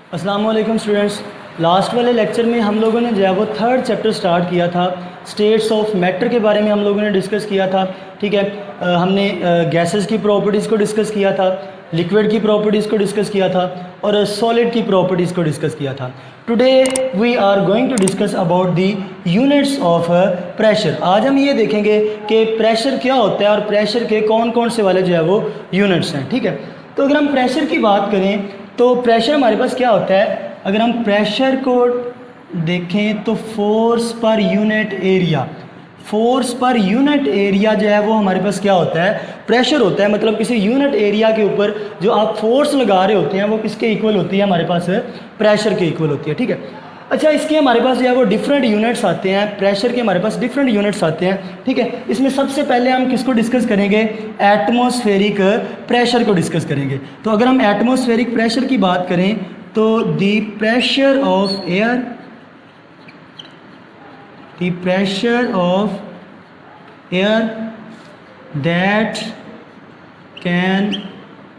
अस्सलाम वालेकुम students. Last वाले लेक्चर में हम लोगों ने जो है वो थर्ड चैप्टर स्टार्ट किया था। स्टेट्स ऑफ मैटर के बारे में हम लोगों ने डिस्कस किया था। ठीक है, हमने गैसेस की प्रॉपर्टीज़ को डिस्कस किया था, लिक्विड की प्रॉपर्टीज़ को डिस्कस किया था और सॉलिड की प्रॉपर्टीज़ को डिस्कस किया था। Today we are going to discuss about the units of pressure. आज हम ये देखेंगे कि प्रेशर क्या होता है और प्रेशर के कौन कौन से वाले जो है वो यूनिट्स हैं। ठीक है, तो अगर हम प्रेशर की बात करें तो प्रेशर हमारे पास क्या होता है। अगर हम प्रेशर को देखें तो force per unit area, force per unit area जो है वो हमारे पास क्या होता है, प्रेशर होता है। मतलब किसी यूनिट एरिया के ऊपर जो आप फोर्स लगा रहे होते हैं वो किसके इक्वल होती है, हमारे पास प्रेशर के इक्वल होती है। ठीक है, अच्छा, इसके हमारे पास जो है वो डिफरेंट यूनिट्स आते हैं। प्रेशर के हमारे पास डिफरेंट यूनिट्स आते हैं। ठीक है, इसमें सबसे पहले हम किसको डिस्कस करेंगे, एटमॉस्फेरिक प्रेशर को डिस्कस करेंगे। तो अगर हम एटमॉस्फेरिक प्रेशर की बात करें तो the pressure of air, the pressure of air that can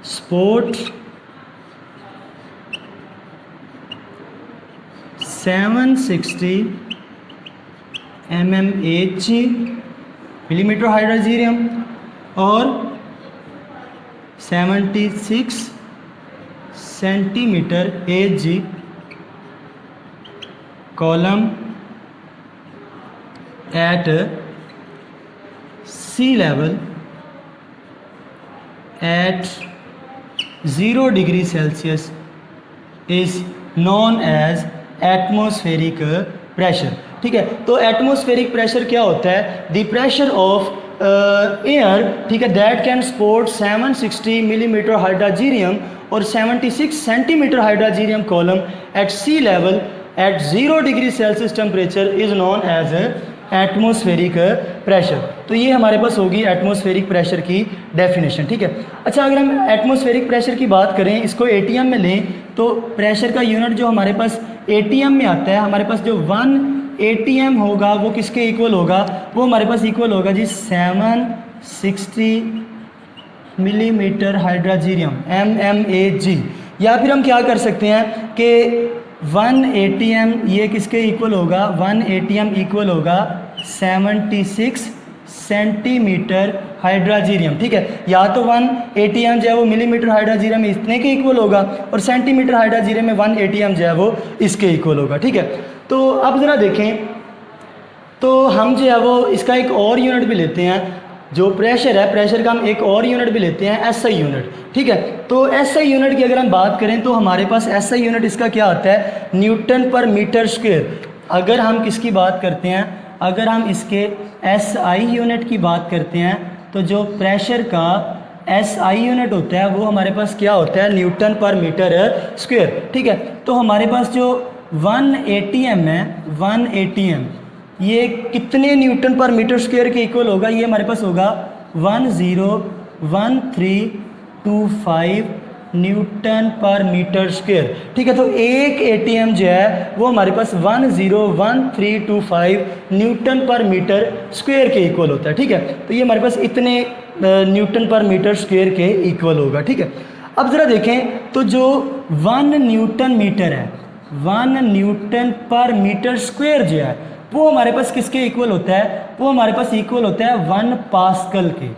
support 760 mmHg millimetre hydrargyrum और 76 centimetre Hg column at sea level at 0 degree Celsius is known as atmospheric pressure. ठीक है, तो एटमॉस्फेरिक प्रेशर क्या होता है, द प्रेशर ऑफ एयर, ठीक है, that can support 760 millimetre hydrargyrum और 76 centimetre hydrargyrum column at sea level at 0 degree Celsius temperature is known as atmospheric pressure. तो ये हमारे पास होगी एटमॉस्फेरिक प्रेशर की डेफिनेशन। ठीक है, अच्छा, अगर हम एटमॉस्फेरिक प्रेशर की बात करें, इसको एटीएम में लें तो प्रेशर का यूनिट जो हमारे पास एटीएम में आता है, हमारे पास जो 1 एटीएम होगा वो किसके इक्वल होगा, वो हमारे पास इक्वल होगा जी 760 मिलीमीटर हाइड्रोजीरियम mmHg। या फिर हम क्या कर सकते हैं कि 1 एटीएम ये किसके इक्वल होगा, 1 एटीएम इक्वल होगा 76 सेंटीमीटर हाइड्रोजीरियम। ठीक है, या तो 1 एटीएम जो है वो मिलीमीटर हाइड्रोजीरियम इतने के इक्वल होगा और सेंटीमीटर हाइड्रोजीरियम में 1 एटीएम जो है वो इसके इक्वल होगा। ठीक है, तो अब ज़रा देखें, तो हम जो है वो इसका एक और यूनिट भी लेते हैं। जो प्रेशर है, प्रेशर का हम एक और यूनिट भी लेते हैं, एसआई यूनिट। ठीक है, तो एसआई यूनिट की अगर हम बात करें तो हमारे पास एसआई यूनिट इसका क्या आता है, न्यूटन पर मीटर स्क्वायर। अगर हम किसकी बात करते हैं, अगर हम इसके एसआई यूनिट की बात करते हैं तो जो प्रेशर का एसआई यूनिट होता है वो हमारे पास क्या होता है, न्यूटन पर मीटर स्क्वायर। ठीक है, तो हमारे पास जो 1 एटीएम है, 1 एटीएम ये कितने न्यूटन पर मीटर स्क्वायर के इक्वल होगा, ये हमारे पास होगा 101325 न्यूटन पर मीटर स्क्वायर। ठीक है, तो एक एटीएम जो है वो हमारे पास 101325 न्यूटन पर मीटर स्क्वायर के इक्वल होता है। ठीक है, तो ये हमारे पास इतने न्यूटन पर मीटर स्क्वायर के इक्वल होगा। ठीक है, अब ज़रा देखें तो जो 1 न्यूटन मीटर है, 1 न्यूटन पर मीटर स्क्वायर जो है वो हमारे पास किसके इक्वल होता है, वो हमारे पास इक्वल होता है 1 पास्कल के।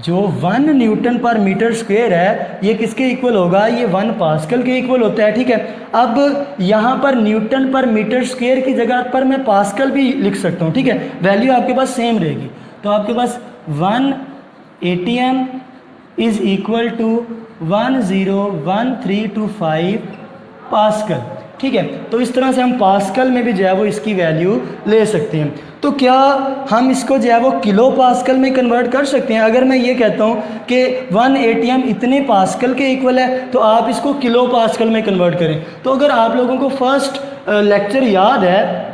जो 1 न्यूटन पर मीटर स्क्वायर है ये किसके इक्वल होगा, ये 1 पास्कल के इक्वल होता है। ठीक है, अब यहाँ पर न्यूटन पर मीटर स्क्वायर की जगह पर मैं पास्कल भी लिख सकता हूँ। ठीक है, वैल्यू आपके पास सेम रहेगी। तो आपके पास 1 ATM is equal to 101325 pascal. ठीक है, तो इस तरह से हम पास्कल में भी जो है वो इसकी वैल्यू ले सकते हैं। तो क्या हम इसको जो है वो किलो पास्कल में कन्वर्ट कर सकते हैं। अगर मैं ये कहता हूँ कि 1 एटीएम इतने पास्कल के इक्वल है तो आप इसको किलो पास्कल में कन्वर्ट करें। तो अगर आप लोगों को फर्स्ट लेक्चर याद है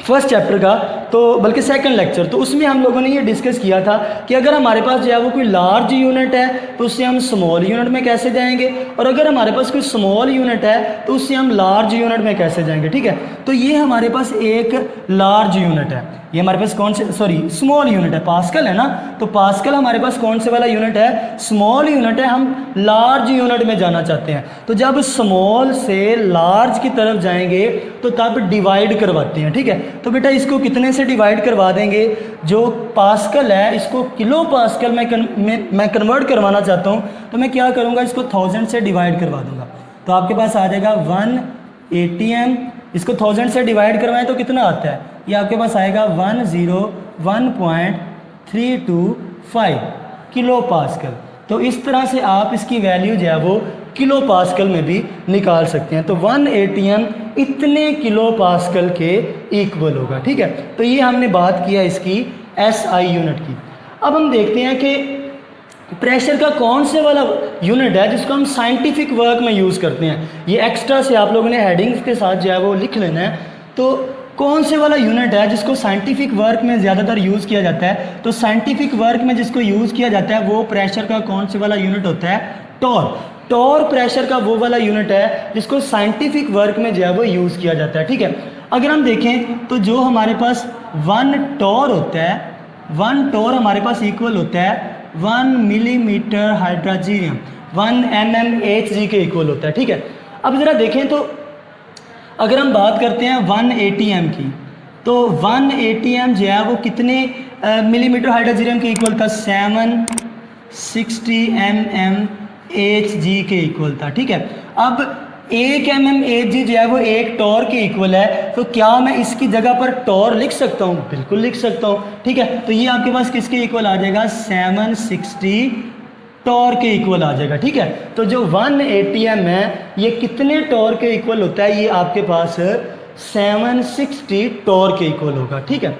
फर्स्ट चैप्टर का, तो बल्कि सेकंड लेक्चर, तो उसमें हम लोगों ने ये डिस्कस किया था कि अगर हमारे पास जो है वो कोई लार्ज यूनिट है तो उससे हम स्मॉल यूनिट में कैसे जाएंगे, और अगर हमारे पास कोई स्मॉल यूनिट है तो उससे हम लार्ज यूनिट में कैसे जाएंगे। ठीक है, तो ये हमारे पास एक लार्ज यूनिट है, ये हमारे पास कौन से, सॉरी स्मॉल यूनिट है, पास्कल है ना, तो पास्कल हमारे पास कौन से वाला यूनिट है, स्मॉल यूनिट है। हम लार्ज यूनिट में जाना चाहते हैं, तो जब स्मॉल से लार्ज की तरफ जाएंगे तो तब डिवाइड करवाते हैं। ठीक है, तो बेटा इसको कितने से डिवाइड करवा देंगे, जो पास्कल है इसको किलो पास्कल मैं कन्वर्ट करवाना चाहता हूँ, तो मैं क्या करूँगा, इसको 1000 से डिवाइड करवा दूँगा, तो आपके पास आ जाएगा 1 ATM। इसको 1000 से डिवाइड करवाएं तो कितना आता है, ये आपके पास आएगा 101.325 किलो पास्कल। तो इस तरह से आप इसकी वैल्यू जो है वो किलो पास्कल में भी निकाल सकते हैं। तो 1 ATM इतने किलो पास्कल के इक्वल होगा। ठीक है, तो ये हमने बात किया इसकी SI यूनिट की। अब हम देखते हैं कि प्रेशर का कौन से वाला यूनिट है जिसको हम साइंटिफिक वर्क में यूज़ करते हैं। ये एक्स्ट्रा से आप लोगों ने हेडिंग्स के साथ जो है वो लिख लेना है। तो कौन से वाला यूनिट है जिसको साइंटिफिक वर्क में ज़्यादातर यूज़ किया जाता है, तो साइंटिफिक वर्क में जिसको यूज़ किया जाता है वो प्रेशर का कौन से वाला यूनिट होता है, टॉर्क। टॉर्क प्रेशर का वो वाला यूनिट है जिसको साइंटिफिक वर्क में जो है वो यूज़ किया जाता है। ठीक है, अगर हम देखें तो जो हमारे पास 1 टॉर होता है, 1 टॉर हमारे पास इक्वल होता है 1 मिलीमीटर हाइड्रोजीनियम, 1 mmHg के इक्वल होता है। ठीक है, अब ज़रा देखें तो अगर हम बात करते हैं 1 ATM की, तो 1 ATM जो है वो कितने मिलीमीटर हाइड्रोजीनियम के इक्वल था, 760 mmHg के इक्वल था। ठीक है, अब 1 mmHg जो है वो 1 टॉर के इक्वल है, तो क्या मैं इसकी जगह पर टॉर लिख सकता हूँ, बिल्कुल लिख सकता हूँ। ठीक है, तो ये आपके पास किसके इक्वल आ जाएगा, 760 टॉर के इक्वल आ जाएगा। ठीक है, तो जो 1 ATM है ये कितने टॉर के इक्वल होता है, ये आपके पास 760 टॉर के इक्वल होगा। ठीक है,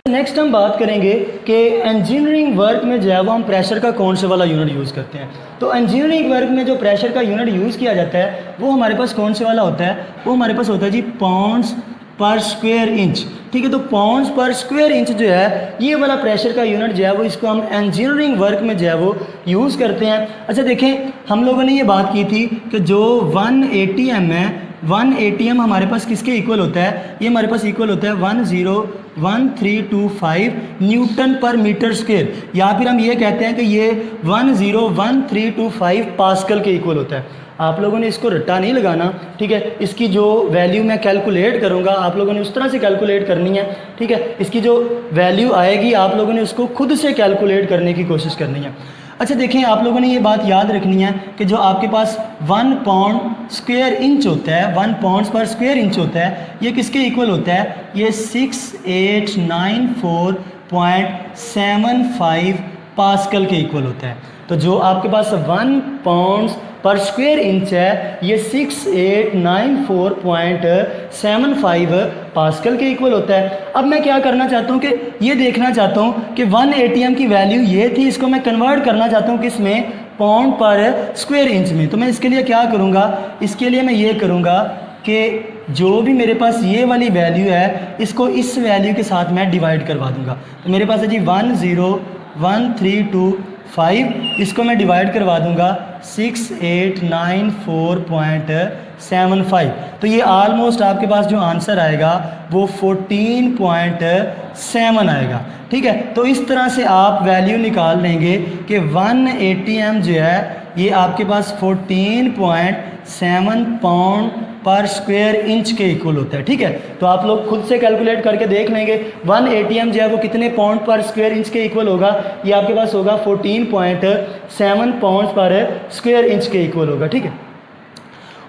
नेक्स्ट हम बात करेंगे कि इंजीनियरिंग वर्क में जो है वो हम प्रेशर का कौन से वाला यूनिट यूज़ करते हैं। तो इंजीनियरिंग वर्क में जो प्रेशर का यूनिट यूज़ किया जाता है वो हमारे पास कौन से वाला होता है, वो हमारे पास होता है जी पाउंड्स पर स्क्वायर इंच। ठीक है, तो पाउंड्स पर स्क्वायर इंच जो है ये वाला प्रेशर का यूनिट जो है वो इसको हम इंजीनियरिंग वर्क में जो है वो यूज़ करते हैं। अच्छा देखें, हम लोगों ने ये बात की थी कि जो 1 ATM है, 1 ATM हमारे पास किसके इक्वल होता है, ये हमारे पास इक्वल होता है 101325 न्यूटन पर मीटर स्क्वायर, या फिर हम ये कहते हैं कि ये 101325 पास्कल के इक्वल होता है। आप लोगों ने इसको रट्टा नहीं लगाना। ठीक है, इसकी जो वैल्यू मैं कैलकुलेट करूँगा आप लोगों ने उस तरह से कैलकुलेट करनी है। ठीक है, इसकी जो वैल्यू आएगी आप लोगों ने उसको खुद से कैलकुलेट करने की कोशिश करनी है। अच्छा देखें, आप लोगों ने ये बात याद रखनी है कि जो आपके पास 1 पाउंड स्क्वायर इंच होता है, 1 पाउंड पर स्क्वायर इंच होता है, ये किसके इक्वल होता है, ये 6894.75 पास्कल के इक्वल होता है। तो जो आपके पास 1 पाउंड पर स्क्वायर इंच है ये 6894.75 पास्कल के इक्वल होता है। अब मैं क्या करना चाहता हूँ कि ये देखना चाहता हूँ कि 1 ATM की वैल्यू ये थी, इसको मैं कन्वर्ट करना चाहता हूँ किस में, पाउंड पर स्क्वायर इंच में। तो मैं इसके लिए क्या करूँगा, इसके लिए मैं ये करूँगा कि जो भी मेरे पास ये वाली वैल्यू है इसको इस वैल्यू के साथ मैं डिवाइड करवा दूँगा। तो मेरे पास है जी 101,325, इसको मैं डिवाइड करवा दूँगा 6894.75। तो ये ऑलमोस्ट आपके पास जो आंसर आएगा वो 14.7 आएगा। ठीक है, तो इस तरह से आप वैल्यू निकाल लेंगे कि 1 ATM जो है ये आपके पास 14.7 पाउंड पर स्क्वायर इंच के इक्वल होता है। ठीक है, तो आप लोग खुद से कैलकुलेट करके देख लेंगे 1 ATM जो है वो कितने पाउंड पर स्क्वायर इंच के इक्वल होगा, ये आपके पास होगा 14.7 पाउंड पर स्क्वायर इंच के इक्वल होगा। ठीक है,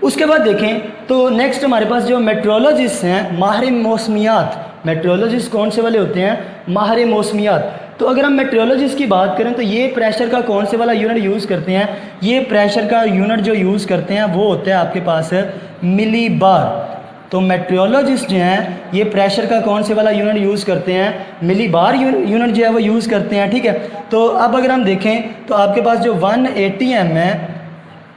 उसके बाद देखें तो नेक्स्ट हमारे पास जो मेट्रोलॉजिस्ट हैं, माहिर मौसमियात, मेट्रोलॉजिस्ट कौन से वाले होते हैं, माहिर मौसमियात। तो अगर हम मेट्रोलॉजिस्ट की बात करें तो ये प्रेशर का कौन से वाला यूनिट यूज़ करते हैं, ये प्रेशर का यूनिट जो यूज़ करते हैं वो होता है आपके पास मिलीबार। तो मेट्रोलॉजिस्ट जो हैं ये प्रेशर का कौन से वाला यूनिट यूज़ करते हैं, मिलीबार यूनिट जो है वो यूज़ करते हैं। ठीक है, तो अब अगर हम देखें तो आपके पास जो 1 ATM है,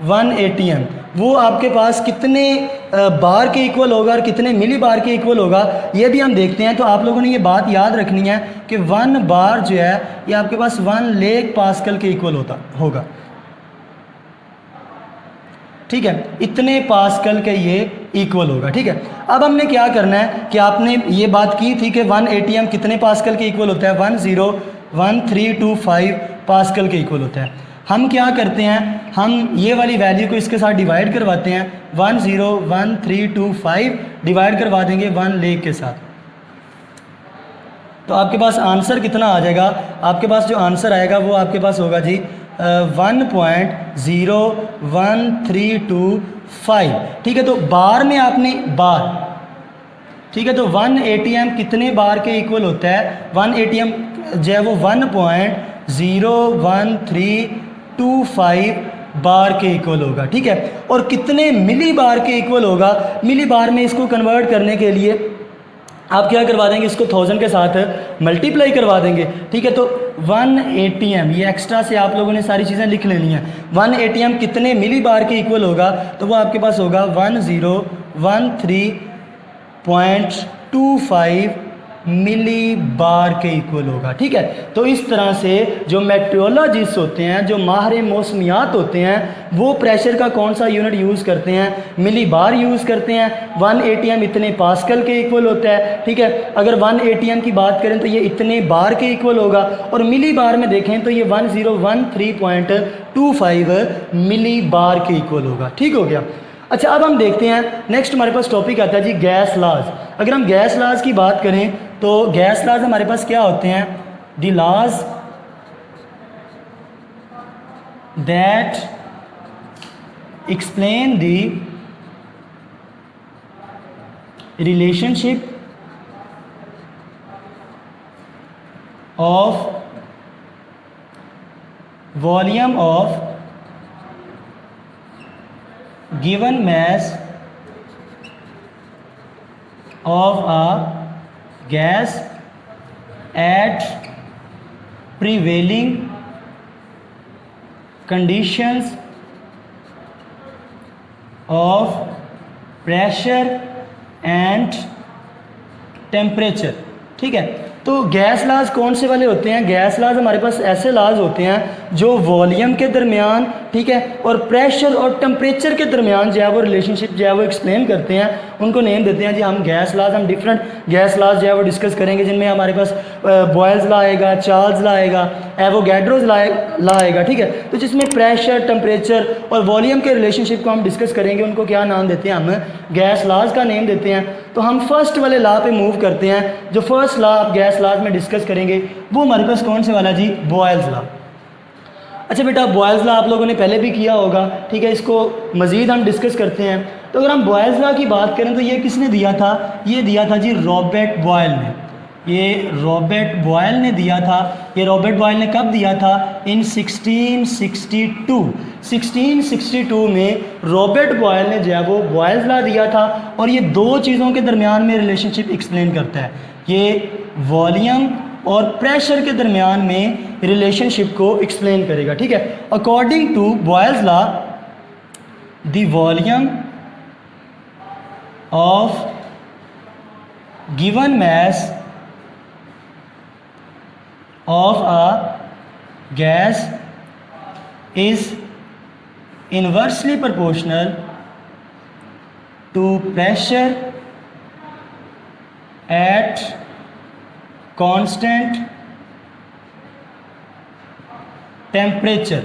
1 ATM वो आपके पास कितने बार के इक्वल होगा और कितने मिली बार के इक्वल होगा ये भी हम देखते हैं। तो आप लोगों ने ये बात याद रखनी है कि 1 बार जो है ये आपके पास 1 लाख पास्कल के इक्वल होगा, ठीक है, इतने पास्कल के ये इक्वल होगा, ठीक है। अब हमने क्या करना है कि आपने ये बात की थी कि 1 ATM कितने पास्कल के इक्वल होता है, 101325 पास्कल के इक्वल होता है। हम क्या करते हैं, हम ये वाली वैल्यू को इसके साथ डिवाइड करवाते हैं, 101325 डिवाइड करवा देंगे 1 लाख के साथ, तो आपके पास आंसर कितना आ जाएगा, आपके पास जो आंसर आएगा वो आपके पास होगा जी 1.01325, ठीक है। तो बार में आपने बार, ठीक है, तो 1 ATM कितने बार के इक्वल होता है, 1 ATM जो है वो 1.01325 बार के इक्वल होगा, ठीक है। और कितने मिली बार के इक्वल होगा, मिली बार में इसको कन्वर्ट करने के लिए आप क्या करवा देंगे, इसको 1000 के साथ मल्टीप्लाई करवा देंगे, ठीक है। तो 1 ATM, ये एक्स्ट्रा से आप लोगों ने सारी चीज़ें लिख लेनी है, 1 ATM कितने मिली बार के इक्वल होगा, तो वो आपके पास होगा 1013.25 मिली बार के इक्वल होगा, ठीक है। तो इस तरह से जो मेट्रोलॉजिस्ट होते हैं, जो माहिर मौसमियात होते हैं, वो प्रेशर का कौन सा यूनिट यूज़ करते हैं, मिली बार यूज़ करते हैं। 1 ATM इतने पास्कल के इक्वल होता है, ठीक है। अगर 1 ATM की बात करें तो ये इतने बार के इक्वल होगा, और मिली बार में देखें तो ये 1013.25 मिली बार के इक्वल होगा, ठीक हो गया। अच्छा, अब हम देखते हैं नेक्स्ट हमारे पास टॉपिक आता है जी गैस लॉज। अगर हम गैस लॉज की बात करें तो गैस लॉज हमारे पास क्या होते हैं, the laws that explain the relationship of volume of given mass of a gas at prevailing conditions of pressure and temperature, ठीक है। तो गैस लाज कौन से वाले होते हैं, गैस लाज हमारे पास ऐसे लाज होते हैं जो वॉल्यूम के दरमियान, ठीक है, और प्रेशर और टेम्परेचर के दरमियान जो है वो रिलेशनशिप जो है वो एक्सप्लेन करते हैं, उनको नेम देते हैं जी हम गैस लाज। हम डिफरेंट गैस लाज जो है वो डिस्कस करेंगे, जिनमें हमारे पास बॉयल्स ला आएगा, चार्ल्स ला आएगा, एवोगैड्रोज ला आएगा, ठीक है। तो जिसमें प्रेशर, टेम्परेचर और वॉल्यूम के रिलेशनशिप को हम डिस्कस करेंगे, उनको क्या नाम देते हैं, हम गैस लाज का नेम देते हैं। तो हम फर्स्ट वाले लॉ पे मूव करते हैं। जो फर्स्ट लॉ आप गैस लाज में डिस्कस करेंगे वो हमारे पास कौन से वाला जी, बॉयल्स लॉ। अच्छा बेटा, बॉयल्स लॉ आप लोगों ने पहले भी किया होगा, ठीक है, इसको मज़ीद हम डिस्कस करते हैं। तो अगर हम बॉयल्स लॉ की बात करें तो ये किसने दिया था, ये दिया था जी रॉबर्ट बॉयल ने, ये रॉबर्ट बॉयल ने दिया था। ये रॉबर्ट बॉयल ने कब दिया था, इन 1662 में रॉबर्ट बॉयल ने जो है वो बॉयल्स लॉ दिया था। और ये दो चीज़ों के दरमियान में रिलेशनशिप एक्सप्लेन करता है, ये वॉल्यूम और प्रेशर के दरमियान में रिलेशनशिप को एक्सप्लेन करेगा, ठीक है। According to Boyle's law, the volume of given mass of a gas is inversely proportional to pressure at constant temperature।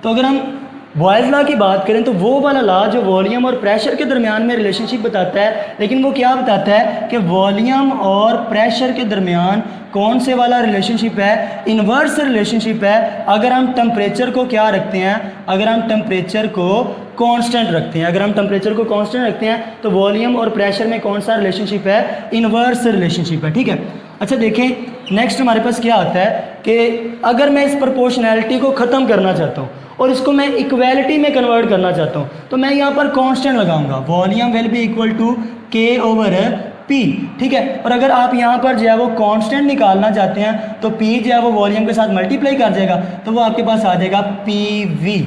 तो अगर हम बॉयल्स लॉ की बात करें तो वो वाला लॉ जो वॉल्यूम और प्रेशर के दरमियान में रिलेशनशिप बताता है, लेकिन वो क्या बताता है कि वॉल्यूम और प्रेशर के दरमियान कौन से वाला रिलेशनशिप है, इन्वर्स रिलेशनशिप है। अगर हम टेम्परेचर को क्या रखते हैं, अगर हम टेम्परेचर को कांस्टेंट रखते हैं, अगर हम टेम्परेचर को कांस्टेंट रखते हैं तो वॉल्यूम और प्रेशर में कौन सा रिलेशनशिप है, इन्वर्स रिलेशनशिप है, ठीक है। अच्छा देखें, नेक्स्ट हमारे पास क्या आता है कि अगर मैं इस प्रोपोर्शनैलिटी को ख़त्म करना चाहता हूँ और इसको मैं इक्वालिटी में कन्वर्ट करना चाहता हूँ, तो मैं यहाँ पर कांस्टेंट लगाऊंगा, volume will be equal to K over P, ठीक है। और अगर आप यहाँ पर जो है वो कांस्टेंट निकालना चाहते हैं तो पी जो है वो वॉल्यूम के साथ मल्टीप्लाई कर जाएगा, तो वो आपके पास आ जाएगा पी वी,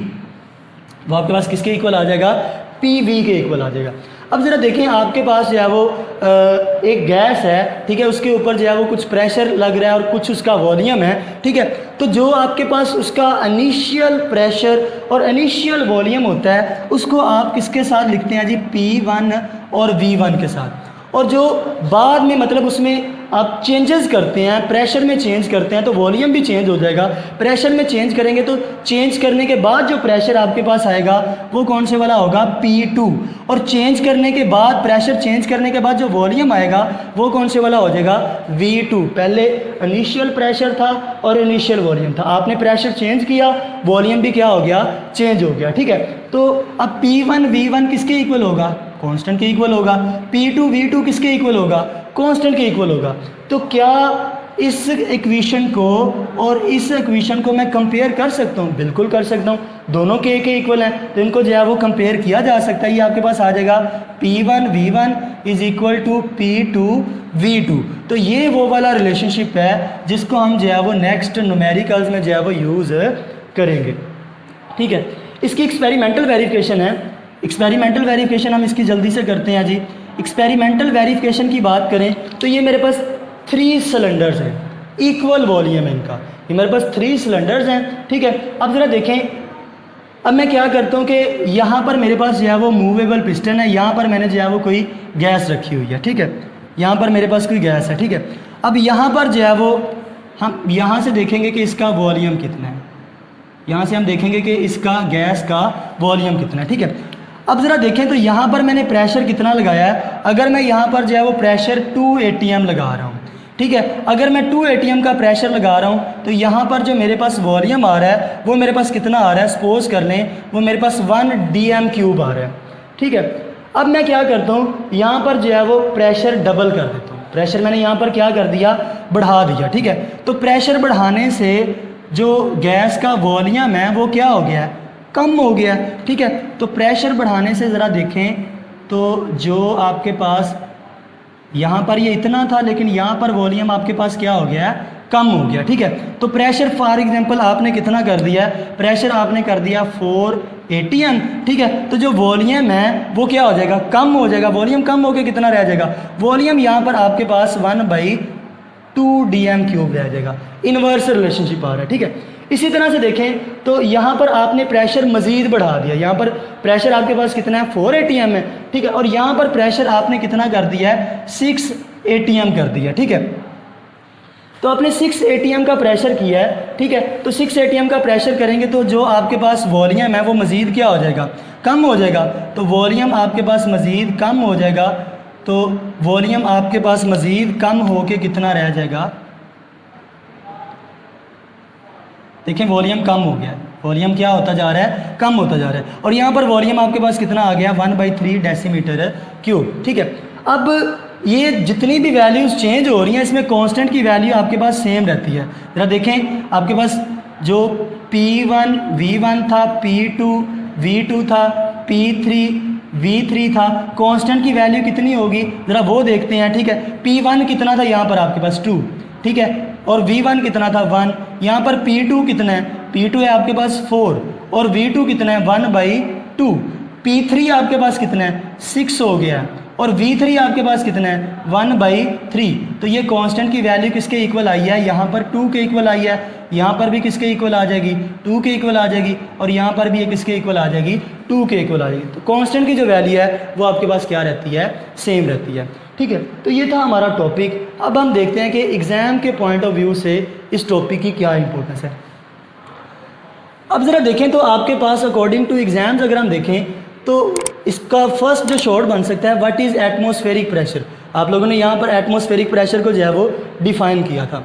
वो आपके पास किसके इक्वल आ जाएगा, पी वी के इक्वल आ जाएगा। अब ज़रा देखें आपके पास जो है वो एक गैस है, ठीक है, उसके ऊपर जो है वो कुछ प्रेशर लग रहा है और कुछ उसका वॉल्यूम है, ठीक है। तो जो आपके पास उसका इनिशियल प्रेशर और इनिशियल वॉल्यूम होता है उसको आप किसके साथ लिखते हैं जी, P1 और V1 के साथ। और जो बाद में मतलब उसमें आप चेंजेस करते हैं, प्रेशर में चेंज करते हैं तो वॉल्यूम भी चेंज हो जाएगा। प्रेशर में चेंज करेंगे तो चेंज करने के बाद जो प्रेशर आपके पास आएगा वो कौन से वाला होगा, P2। और चेंज करने के बाद, प्रेशर चेंज करने के बाद जो वॉल्यूम आएगा वो कौन से वाला हो जाएगा, V2। पहले इनिशियल प्रेशर था और इनिशियल वॉल्यूम था, आपने प्रेशर चेंज किया, वॉल्यूम भी क्या हो गया, चेंज हो गया, ठीक है। तो अब P1 V1 किसके इक्वल होगा, कांस्टेंट के इक्वल होगा। P2 V2 किसके इक्वल होगा, कांस्टेंट के इक्वल होगा। तो क्या इस इक्वेशन को और इस इक्वेशन को मैं कंपेयर कर सकता हूँ, बिल्कुल कर सकता हूँ, दोनों के इक्वल हैं तो इनको जो है वो कंपेयर किया जा सकता है। ये आपके पास आ जाएगा P1 V1 is equal to P2 V2। तो ये वो वाला रिलेशनशिप है जिसको हम जो है वो नेक्स्ट न्यूमेरिकल्स में जो है वो यूज़ करेंगे, ठीक है। इसकी एक्सपेरिमेंटल वेरिफिकेशन है, एक्सपेरिमेंटल वेरिफिकेशन हम इसकी जल्दी से करते हैं जी। एक्सपेरिमेंटल वेरिफिकेशन की बात करें तो ये मेरे पास 3 सिलेंडर्स हैं, इक्वल वॉल्यूम है इनका, ये मेरे पास 3 सिलेंडर्स हैं, ठीक है। अब ज़रा देखें, अब मैं क्या करता हूँ कि यहाँ पर मेरे पास जो है वो मूवेबल पिस्टन है, यहाँ पर मैंने जो है वो कोई गैस रखी हुई है, ठीक है, यहाँ पर मेरे पास कोई गैस है, ठीक है। अब यहाँ पर जो है वो हम यहाँ से देखेंगे कि इसका वॉल्यूम कितना है, यहाँ से हम देखेंगे कि इसका गैस का वॉल्यूम कितना है, ठीक है। अब ज़रा देखें तो यहाँ पर मैंने प्रेशर कितना लगाया है, अगर मैं यहाँ पर जो है वो प्रेशर 2 atm लगा रहा हूँ, ठीक है। अगर मैं 2 atm का प्रेशर लगा रहा हूँ तो यहाँ पर जो मेरे पास वॉल्यूम आ रहा है वो मेरे पास कितना आ रहा है, सपोज कर लें वो मेरे पास 1 dm³ आ रहा है, ठीक है। अब मैं क्या करता हूँ, यहाँ पर जो है वो प्रेशर डबल कर देता हूँ, प्रेशर मैंने यहाँ पर क्या कर दिया, बढ़ा दिया, ठीक है। तो प्रेशर बढ़ाने से जो गैस का वॉल्यूम है वो क्या हो गया है, कम हो गया, ठीक है। तो प्रेशर बढ़ाने से ज़रा देखें तो जो आपके पास यहाँ पर ये इतना था लेकिन यहाँ पर वॉल्यूम आपके पास क्या हो गया है, कम हो गया, ठीक है। तो प्रेशर फॉर एग्जांपल आपने कितना कर दिया है, प्रेशर आपने कर दिया 4 atm, ठीक है। तो जो वॉल्यूम है वो क्या हो जाएगा, कम हो जाएगा, वॉल्यूम कम होकर कितना रह जाएगा, वॉल्यूम यहाँ पर आपके पास 1/2 dm³ रह जाएगा। इन्वर्स रिलेशनशिप आ रहा है, ठीक है। इसी तरह से देखें तो यहाँ पर आपने प्रेशर मज़ीद बढ़ा दिया, यहाँ पर प्रेशर आपके पास कितना है, 4 atm है, ठीक है। और यहाँ पर प्रेशर आपने कितना कर दिया है, 6 atm कर दिया, ठीक है। तो आपने 6 atm का प्रेशर किया है, ठीक है। तो 6 atm का प्रेशर करेंगे तो जो आपके पास वॉल्यूम है वो मज़ीद क्या हो जाएगा, कम हो जाएगा। तो वॉल्यूम आपके पास मज़ीद कम हो जाएगा, तो वॉल्यूम आपके पास मज़ीद कम हो के कितना रह जाएगा, देखें वॉल्यूम कम हो गया, वॉल्यूम क्या होता जा रहा है, कम होता जा रहा है। और यहाँ पर वॉल्यूम आपके पास कितना आ गया, 1/3 dm³, ठीक है। अब ये जितनी भी वैल्यूज़ चेंज हो रही हैं इसमें कांस्टेंट की वैल्यू आपके पास सेम रहती है। ज़रा देखें आपके पास जो P1 V1 था, P2 V2 था, P3 V3 था, कांस्टेंट की वैल्यू कितनी होगी ज़रा वो देखते हैं, ठीक है। P1 कितना था यहाँ पर आपके पास 2, ठीक है, और V1 कितना था 1, यहाँ पर P2 कितना है, P2 है आपके पास 4 और V2 कितना है 1/2, P3 आपके पास कितना है 6 हो गया और V3 आपके पास कितना है 1/3। तो ये कांस्टेंट की वैल्यू किसके इक्वल आई है, यहाँ पर 2 के इक्वल आई है, यहाँ पर भी किसके इक्वल आ जाएगी, 2 के इक्वल आ जाएगी, और यहाँ पर भी ये किसके इक्वल आ जाएगी, 2 के इक्वल आ जाएगी। तो कांस्टेंट की जो वैल्यू है वो आपके पास क्या रहती है, सेम रहती है, ठीक है। तो ये था हमारा टॉपिक। अब हम देखते हैं कि एग्ज़ाम के पॉइंट ऑफ व्यू से इस टॉपिक की क्या इंपॉर्टेंस है। अब ज़रा देखें तो आपके पास अकॉर्डिंग टू एग्ज़ाम्स अगर हम देखें तो इसका फर्स्ट जो शॉर्ट बन सकता है, व्हाट इज़ एटमॉस्फेरिक प्रेशर। आप लोगों ने यहाँ पर एटमॉस्फेरिक प्रेशर को जो है वो डिफाइन किया था।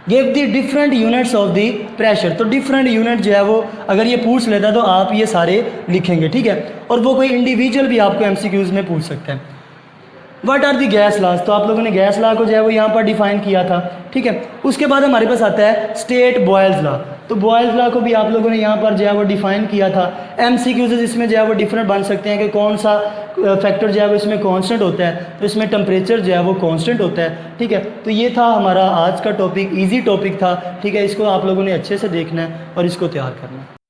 Give the different units of the pressure, तो डिफरेंट यूनिट जो है वो अगर ये पूछ लेता तो आप ये सारे लिखेंगे, ठीक है। और वो कोई इंडिविजुअल भी आपको MCQs में पूछ सकता है। What are the gas laws, तो आप लोगों ने गैस लॉ को जो है वो यहाँ पर डिफाइन किया था, ठीक है। उसके बाद हमारे पास आता है स्टेट बॉयल्स लॉ, तो बॉयल्स लॉ को भी आप लोगों ने यहाँ पर जो है वो डिफाइन किया था। MCQs इसमें जो है वो डिफरेंट बन सकते हैं कि कौन सा फैक्टर जो है वो इसमें कांस्टेंट होता है, तो इसमें टेम्परेचर जो है वो कांस्टेंट होता है, ठीक है। तो ये था हमारा आज का टॉपिक, ईजी टॉपिक था, ठीक है। इसको आप लोगों ने अच्छे से देखना है और इसको तैयार करना है।